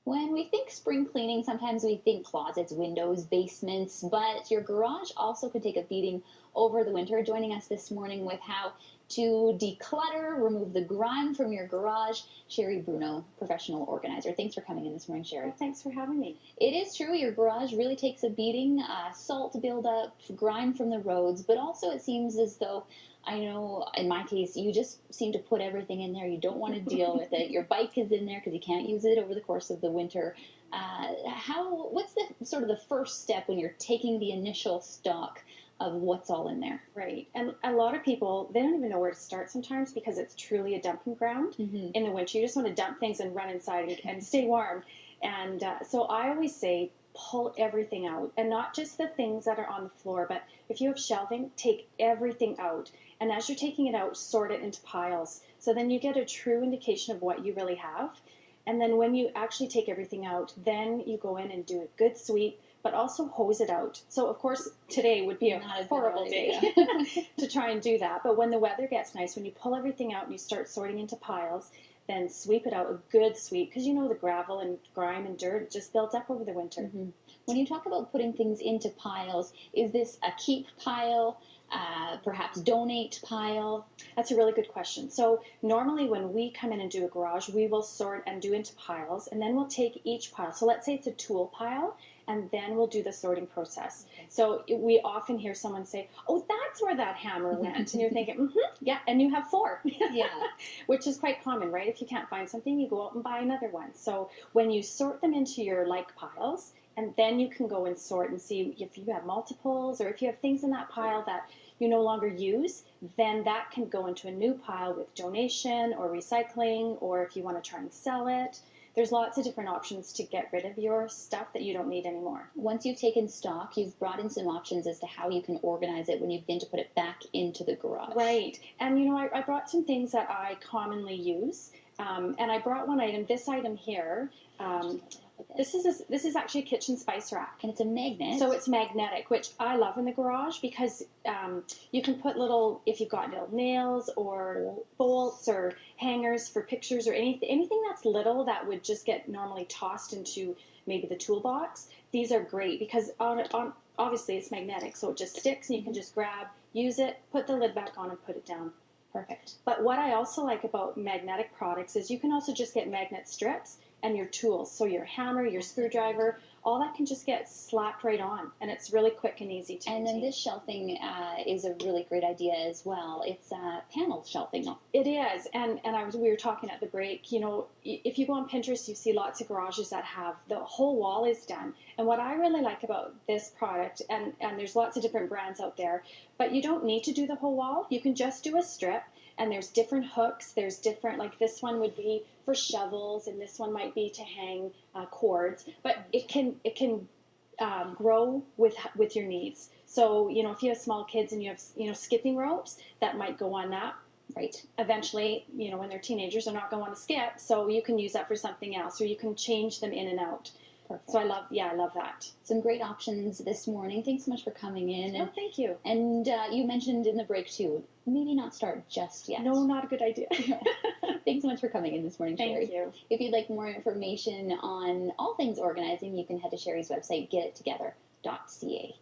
When we think spring cleaning, sometimes we think closets, windows, basements, but your garage also could take a beating over the winter. Joining us this morning with how to declutter, remove the grime from your garage, Sherry Bruno, professional organizer. Thanks for coming in this morning, Sherry. Well, thanks for having me. It is true, your garage really takes a beating, salt buildup, grime from the roads, but also it seems as though, I know in my case, you just seem to put everything in there. You don't want to deal with it. Your bike is in there because you can't use it over the course of the winter. What's the sort of the first step when you're taking the initial stock of what's all in there? Right. And a lot of people, they don't even know where to start sometimes because it's truly a dumping ground in the winter. You just want to dump things and run inside and stay warm. And so I always say, pull everything out, and not just the things that are on the floor, but if you have shelving, take everything out. And as you're taking it out, sort it into piles. So then you get a true indication of what you really have. And then when you actually take everything out, then you go in and do a good sweep, but also hose it out. So of course today would be a Not a horrible good day idea. to try and do that. But when the weather gets nice, when you pull everything out and you start sorting into piles, then sweep it out, a good sweep, because you know the gravel and grime and dirt just builds up over the winter. When you talk about putting things into piles, is this a keep pile, perhaps donate pile? That's a really good question. So normally when we come in and do a garage, we will sort and do into piles, and then we'll take each pile. So let's say it's a tool pile, and then we'll do the sorting process. Okay. So we often hear someone say, "Oh, that's where that hammer went," and you're thinking, "Yeah," and you have four. Yeah. Which is quite common, right? If you can't find something, you go out and buy another one. So when you sort them into your like piles, and then you can go and sort and see if you have multiples or if you have things in that pile that you no longer use, then that can go into a new pile with donation or recycling, or if you want to try and sell it. There's lots of different options to get rid of your stuff that you don't need anymore. Once you've taken stock, you've brought in some options as to how you can organize it when you begin to put it back into the garage. Right. And you know, I brought some things that I commonly use. And I brought one item, this item here. This is actually a kitchen spice rack. And it's a magnet. So it's magnetic, which I love in the garage because you can put little, if you've got little nails or bolts or hangers for pictures or anything that's little that would just get normally tossed into maybe the toolbox. These are great because obviously it's magnetic, so it just sticks and you can just grab, use it, put the lid back on and put it down. Perfect. But what I also like about magnetic products is you can also just get magnet strips and your tools. So your hammer, your screwdriver, all that can just get slapped right on. And it's really quick and easy to And then this shelving is a really great idea as well. It's panel shelving. It is. And we were talking at the break, you know, if you go on Pinterest, you see lots of garages that have the whole wall is done. And what I really like about this product, and there's lots of different brands out there, but you don't need to do the whole wall. You can just do a strip. And there's different hooks. There's different, like this one would be for shovels, and this one might be to hang cords. But it can grow with your needs. So you know, if you have small kids and you have skipping ropes, that might go on that. Right. Eventually, you know, when they're teenagers, they're not going to want to skip, so you can use that for something else, or you can change them in and out. Perfect. So I love that. Some great options this morning. Thanks so much for coming in. Oh, thank you. And you mentioned in the break too, maybe not start just yet. No, not a good idea. Thanks so much for coming in this morning, Sherry. Thank you. If you'd like more information on all things organizing, you can head to Sherry's website, getittogether.ca.